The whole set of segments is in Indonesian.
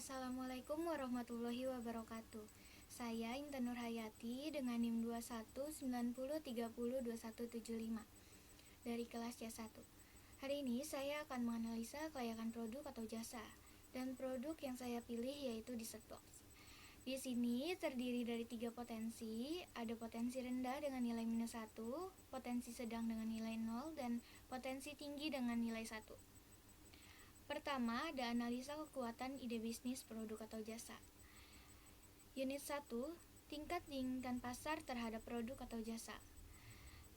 Assalamualaikum warahmatullahi wabarakatuh. Saya Intan Nurhayati dengan NIM 2190302175 dari kelas C1. Hari ini saya akan menganalisa kelayakan produk atau jasa, dan produk yang saya pilih yaitu dessert box. Di sini terdiri dari 3 potensi, ada potensi rendah dengan nilai -1, potensi sedang dengan nilai 0, dan potensi tinggi dengan nilai 1. Pertama, ada analisa kekuatan ide bisnis produk atau jasa. Unit 1, tingkat diinginkan pasar terhadap produk atau jasa.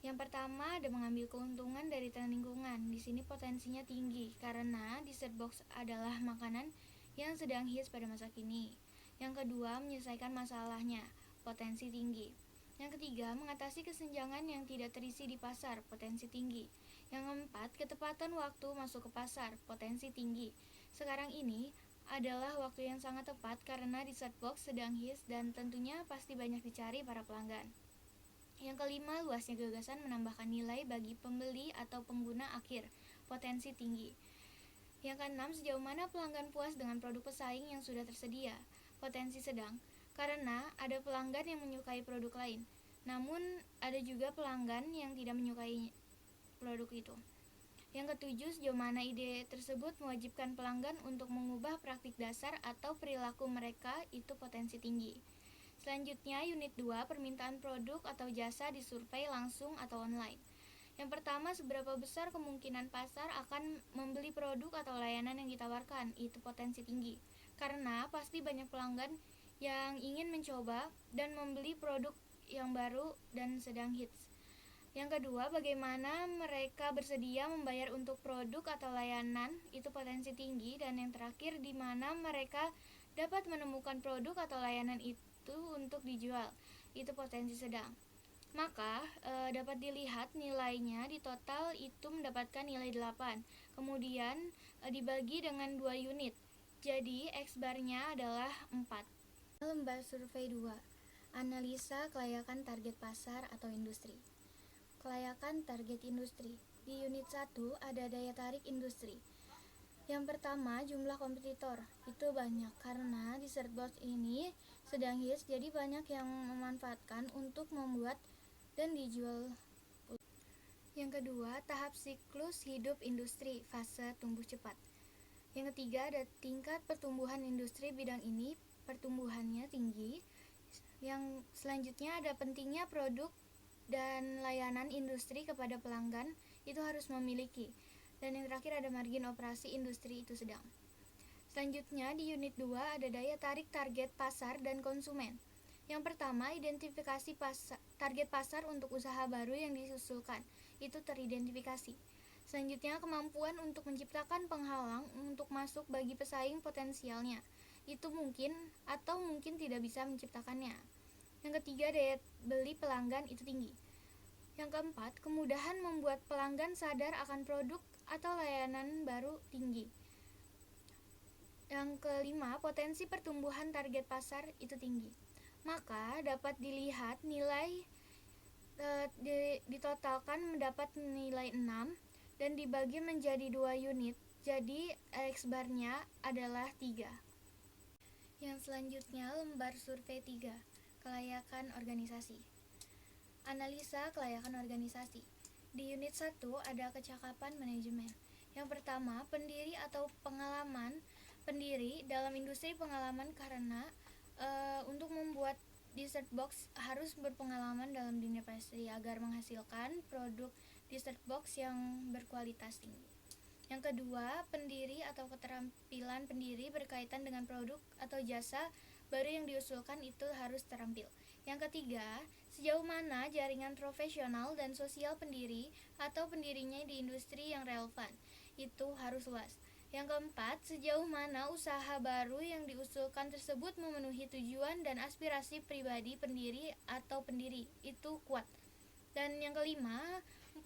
Yang pertama, ada mengambil keuntungan dari tren lingkungan. Di sini potensinya tinggi karena dessert box adalah makanan yang sedang hits pada masa kini. Yang kedua, menyelesaikan masalahnya, potensi tinggi. Yang ketiga, mengatasi kesenjangan yang tidak terisi di pasar, potensi tinggi. Yang keempat, ketepatan waktu masuk ke pasar, potensi tinggi. Sekarang ini adalah waktu yang sangat tepat karena dessert box sedang hits dan tentunya pasti banyak dicari para pelanggan. Yang kelima, luasnya gagasan menambahkan nilai bagi pembeli atau pengguna akhir, potensi tinggi. Yang keenam, sejauh mana pelanggan puas dengan produk pesaing yang sudah tersedia, potensi sedang, karena ada pelanggan yang menyukai produk lain, namun ada juga pelanggan yang tidak menyukai produk itu. Yang ketujuh, sejauh mana ide tersebut mewajibkan pelanggan untuk mengubah praktik dasar atau perilaku mereka, itu potensi tinggi. Selanjutnya, unit 2, permintaan produk atau jasa disurvei langsung atau online. Yang pertama, seberapa besar kemungkinan pasar akan membeli produk atau layanan yang ditawarkan, itu potensi tinggi. Karena pasti banyak pelanggan yang ingin mencoba dan membeli produk yang baru dan sedang hits. Yang kedua, bagaimana mereka bersedia membayar untuk produk atau layanan, itu potensi tinggi. Dan yang terakhir, di mana mereka dapat menemukan produk atau layanan itu untuk dijual, itu potensi sedang. Maka dapat dilihat nilainya di total itu mendapatkan nilai 8. Kemudian dibagi dengan 2 unit. Jadi X-barnya adalah 4. Lembar survei 2. Analisa kelayakan target pasar atau industri. Kelayakan target industri. Di unit 1 ada daya tarik industri. Yang pertama, jumlah kompetitor. Itu banyak karena dessert box ini sedang hits, jadi banyak yang memanfaatkan untuk membuat dan dijual. Yang kedua, tahap siklus hidup industri, fase tumbuh cepat. Yang ketiga, ada tingkat pertumbuhan industri bidang ini, pertumbuhannya tinggi. Yang selanjutnya ada pentingnya produk dan layanan industri kepada pelanggan, itu harus memiliki. Dan yang terakhir ada margin operasi industri itu sedang. Selanjutnya di unit 2 ada daya tarik target pasar dan konsumen. Yang pertama, identifikasi target pasar untuk usaha baru yang disusulkan, itu teridentifikasi. Selanjutnya, kemampuan untuk menciptakan penghalang untuk masuk bagi pesaing potensialnya, itu mungkin atau mungkin tidak bisa menciptakannya. Yang ketiga, daya beli pelanggan itu tinggi. Yang keempat, kemudahan membuat pelanggan sadar akan produk atau layanan baru tinggi. Yang kelima, potensi pertumbuhan target pasar itu tinggi. Maka dapat dilihat nilai ditotalkan mendapat nilai 6 dan dibagi menjadi 2 unit. Jadi X-barnya adalah 3. Yang selanjutnya lembar survei 3, kelayakan organisasi. Analisa kelayakan organisasi. Di unit 1 ada kecakapan manajemen. Yang pertama, pendiri atau pengalaman pendiri dalam industri pengalaman karena untuk membuat dessert box harus berpengalaman dalam dunia pastry agar menghasilkan produk dessert box yang berkualitas tinggi. Yang kedua, pendiri atau keterampilan pendiri berkaitan dengan produk atau jasa baru yang diusulkan itu harus terampil. Yang ketiga, sejauh mana jaringan profesional dan sosial pendiri atau pendirinya di industri yang relevan, itu harus luas. Yang keempat, sejauh mana usaha baru yang diusulkan tersebut memenuhi tujuan dan aspirasi pribadi pendiri atau pendiri, itu kuat. Dan yang kelima,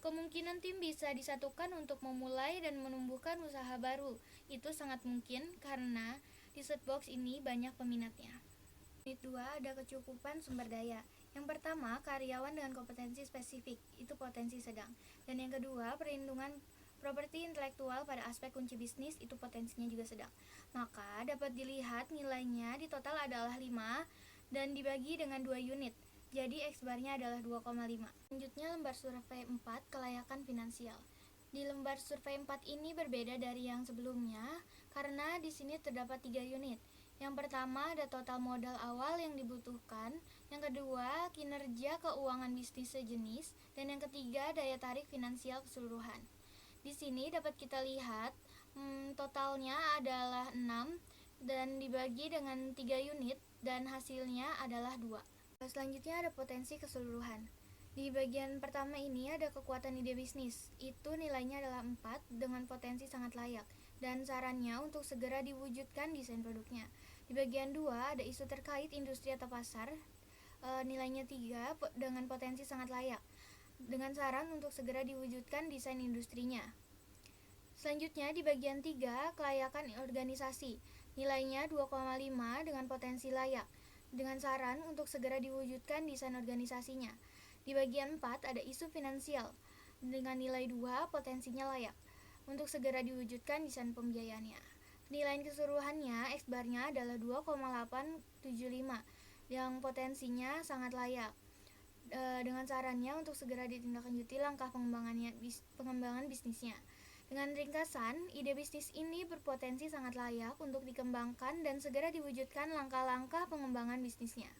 kemungkinan tim bisa disatukan untuk memulai dan menumbuhkan usaha baru, itu sangat mungkin karena dessert box ini banyak peminatnya. Unit 2 ada kecukupan sumber daya. Yang pertama, karyawan dengan kompetensi spesifik, itu potensi sedang. Dan yang kedua, perlindungan Properti intelektual pada aspek kunci bisnis itu potensinya juga sedang. Maka dapat dilihat nilainya di total adalah 5 dan dibagi dengan 2 unit. Jadi X-barnya adalah 2,5. Selanjutnya lembar survei 4 kelayakan finansial. Di lembar survei 4 ini berbeda dari yang sebelumnya karena di sini terdapat 3 unit. Yang pertama ada total modal awal yang dibutuhkan, yang kedua kinerja keuangan bisnis sejenis, dan yang ketiga daya tarik finansial keseluruhan. Di sini dapat kita lihat totalnya adalah 6 dan dibagi dengan 3 unit dan hasilnya adalah 2. Selanjutnya ada potensi keseluruhan. Di bagian pertama ini ada kekuatan ide bisnis. Itu nilainya adalah 4 dengan potensi sangat layak dan sarannya untuk segera diwujudkan desain produknya. Di bagian 2 ada isu terkait industri atau pasar. Nilainya 3 dengan potensi sangat layak dengan saran untuk segera diwujudkan desain industrinya. Selanjutnya di bagian 3 kelayakan organisasi. Nilainya 2,5 dengan potensi layak dengan saran untuk segera diwujudkan desain organisasinya. Di bagian 4 ada isu finansial dengan nilai 2 potensinya layak untuk segera diwujudkan desain pembiayaannya. Penilaian keseluruhannya X-barnya adalah 2,875 yang potensinya sangat layak dengan sarannya untuk segera ditindaklanjuti langkah pengembangan bisnisnya. Dengan ringkasan, ide bisnis ini berpotensi sangat layak untuk dikembangkan dan segera diwujudkan langkah-langkah pengembangan bisnisnya.